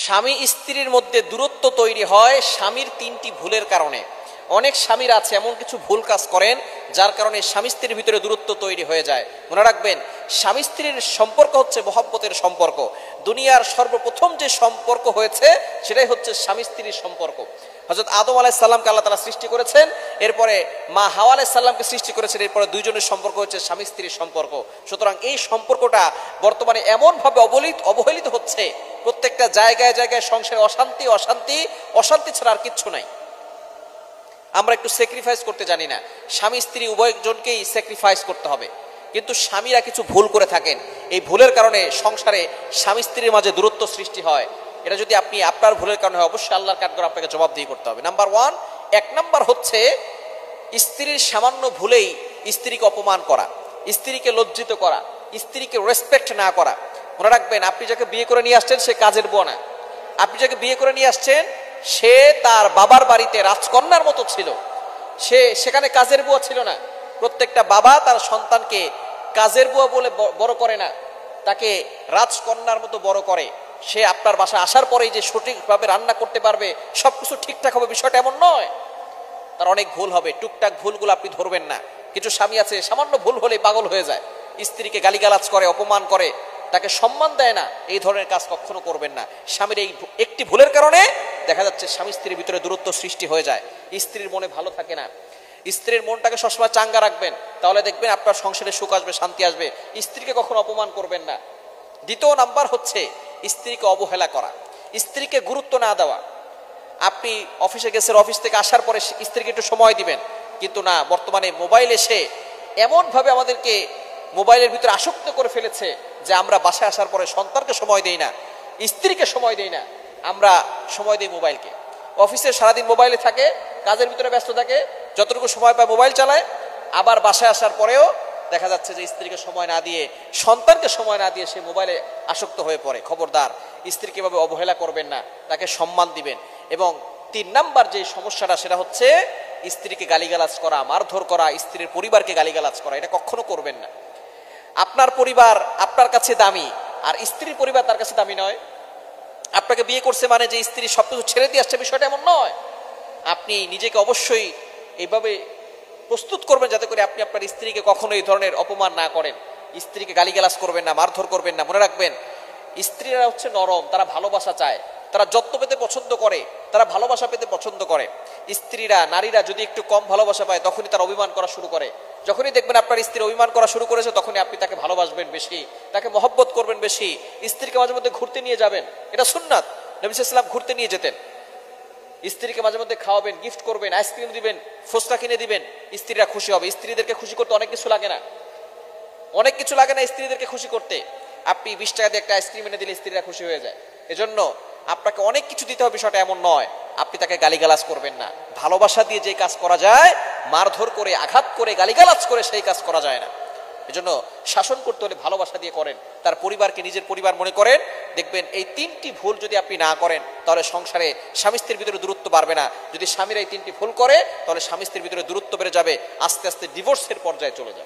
স্বামী স্ত্রীর মধ্যে দূরত্ব তৈরি হয় স্বামীর তিনটি ভুলের কারণে। অনেক স্বামীর আছে এমন কিছু ভুল কাজ করেন যার কারণে স্বামী স্ত্রীর ভিতরে দূরত্ব তৈরি হয়ে যায়। মনে রাখবেন, স্বামী স্ত্রীর সম্পর্ক হচ্ছে মহব্বতের সম্পর্ক। দুনিয়ার সর্বপ্রথম যে সম্পর্ক হয়েছে সেটাই হচ্ছে স্বামী স্ত্রীর সম্পর্ক। হযরত আদম আলাইহিস সালামকে আল্লাহ তাআলা সৃষ্টি করেছেন, এরপরে মা হাওয়া আলাইহিস সালামকে সৃষ্টি করেছেন, এরপরে দুইজনের সম্পর্ক হচ্ছে স্বামী স্ত্রীর সম্পর্ক। সুতরাং এই সম্পর্কটা বর্তমানে এমনভাবে অবহেলিত হচ্ছে, প্রত্যেকটা জায়গায় জায়গায় সংসারে অশান্তি অশান্তি অশান্তি ছাড়া আর কিচ্ছু নাই। আমরা একটু স্যাক্রিফাইস করতে জানি না। স্বামী স্ত্রী উভয়জনকেই স্যাক্রিফাইস করতে হবে, কিন্তু স্বামীরা কিছু ভুল করে থাকেন। এই ভুলের কারণে সংসারে স্বামী স্ত্রীর মাঝে দূরত্ব সৃষ্টি হয়। এটা যদি আপনি আপনার ভুলের কারণে হয়, অবশ্যই আল্লাহর কাঠগড়ায় আপনাকে জবাবদিহি করতে হবে। এক নাম্বার হচ্ছে স্ত্রীর সামান্য ভুলেই স্ত্রীকে অপমান করা, স্ত্রীকে লজ্জিত করা, স্ত্রীকে রেসপেক্ট না করা। মনে রাখবেন, আপনি যাকে বিয়ে করে নিয়ে আসছেন সে কাজের বুয়া না। আপনি যাকে বিয়ে করে নিয়ে আসছেন সে তার বাবার বাড়িতে রাজকন্যার মতো ছিল, সে সেখানে কাজের বুয়া ছিল না। প্রত্যেকটা বাবা তার সন্তানকে কাজের বুয়া বলে বড় করে না, তাকে রাজকন্যার মতো বড় করে। সে আপনার বাসায় আসার পরেই যে সঠিকভাবে রান্না করতে পারবে, সবকিছু ঠিকঠাক হবে, বিষয়টা এমন নয়। তার অনেক ভুল হবে, টুকটাক ভুলগুলো আপনি ধরবেন না। কিছু স্বামী আছে সামান্য ভুল হলেই পাগল হয়ে যায়, স্ত্রীকে গালিগালাজ করে, অপমান করে, তাকে সম্মান দেয় না। এই ধরনের কাজ কখনো করবেন না। স্বামীর এই একটি ভুলের কারণে দেখা যাচ্ছে স্বামী স্ত্রীর ভিতরে দূরত্ব সৃষ্টি হয়ে যায়, স্ত্রীর মনে ভালো থাকে না। স্ত্রীর মনটাকে সবসময় চাঙ্গা রাখবেন, তাহলে দেখবেন আপনার সংসারে সুখ আসবে, শান্তি আসবে। স্ত্রীকে কখনো অপমান করবেন না। দ্বিতীয় নাম্বার হচ্ছে স্ত্রীকে অবহেলা করা, স্ত্রীকে গুরুত্ব না দেওয়া। আপনি অফিসে গেছেন, অফিস থেকে আসার পরে স্ত্রীকে একটু সময় দিবেন, কিন্তু না, বর্তমানে মোবাইল এসে এমনভাবে আমাদেরকে মোবাইলের ভিতরে আসক্ত করে ফেলেছে যে আমরা বাসায় আসার পরে সন্তানকে সময় দেই না, স্ত্রীকে সময় দেই না, আমরা সময় দিই মোবাইলকে। অফিসে সারাদিন মোবাইলে থাকে, কাজের ভিতরে ব্যস্ত থাকে, যতটুকু সময় পায় মোবাইল চালায়। আবার বাসায় আসার পরেও দেখা যাচ্ছে যে স্ত্রীকে সময় না দিয়ে, সন্তানকে সময় না দিয়ে সে মোবাইলে আসক্ত হয়ে পড়ে। খবরদার, স্ত্রীকে এভাবে অবহেলা করবেন না, তাকে সম্মান দিবেন। এবং 3 নাম্বার যে সমস্যাটা সেটা হচ্ছে স্ত্রীকে গালিগালাজ করা, মারধর করা, স্ত্রীর পরিবারকে গালিগালাজ করা। এটা কখনো করবেন না। আপনার পরিবার আপনার কাছে দামি, আর স্ত্রীর পরিবার তার কাছে দামি নয়। আপনাকে বিয়ে করছে মানে যে স্ত্রী সবকিছু ছেড়ে দিয়ে আসছে, বিষয়টা এমন নয়। আপনি নিজেকে অবশ্যই এইভাবে প্রস্তুত করবেন যাতে করে আপনি আপনার স্ত্রীকে কখনো এই ধরনের অপমান না করেন। স্ত্রীকে গালিগালাজ করবেন না, মারধর করবেন না। মনে রাখবেন, স্ত্রীরা হচ্ছে নরম, তারা ভালোবাসা চায়, তারা যত্ন পেতে পছন্দ করে, তারা ভালোবাসা পেতে পছন্দ করে। স্ত্রীরা, নারীরা যদি একটু কম ভালোবাসা পায় তখনই তারা অভিমান করা শুরু করে। যখনই দেখবেন আপনার স্ত্রী অভিমান করা শুরু করেছে, তখনই আপনি তাকে ভালোবাসবেন বেশি, তাকে মহব্বত করবেন বেশি। স্ত্রীকে মাঝে মধ্যে ঘুরতে নিয়ে যাবেন, এটা সুন্নাত। নবী সাল্লাল্লাহু আলাইহি ওয়াসাল্লাম ঘুরতে নিয়ে যেতেন। স্ত্রীকে মাঝে মধ্যে খাওয়াবেন, গিফট করবেন, আইসক্রিম দিবেন, ফুচকা কিনে দিবেন, স্ত্রীরা খুশি হবে। স্ত্রীদেরকে খুশি করতে অনেক কিছু লাগে না, অনেক কিছু লাগে না স্ত্রীদেরকে খুশি করতে। আপনি 20 টাকা দিয়ে একটা আইসক্রিম এনে দিলে স্ত্রীরা খুশি হয়ে যায়। এজন্য আপনাকে অনেক কিছু দিতে হবে, বিষয়টা এমন নয়। আপনি তাকে গালিগালাজ করবেন না। ভালোবাসা দিয়ে যে কাজ করা যায়, মারধর করে, আঘাত করে, গালিগালাজ করে সেই কাজ করা যায় না। এজন্য শাসন করতে হলে ভালোবাসা দিয়ে করেন, তার পরিবারকে নিজের পরিবার মনে করেন। দেখবেন এই 3টি ভুল যদি আপনি না করেন, তাহলে সংসারে স্বামী স্ত্রীর ভিতরে দূরত্ব বাড়বে না। যদি স্বামীরা এই 3টি ভুল করে, তাহলে স্বামী স্ত্রীর ভিতরে দূরত্ব বেড়ে যাবে, আস্তে আস্তে ডিভোর্সের পর্যায়ে চলে যাবে।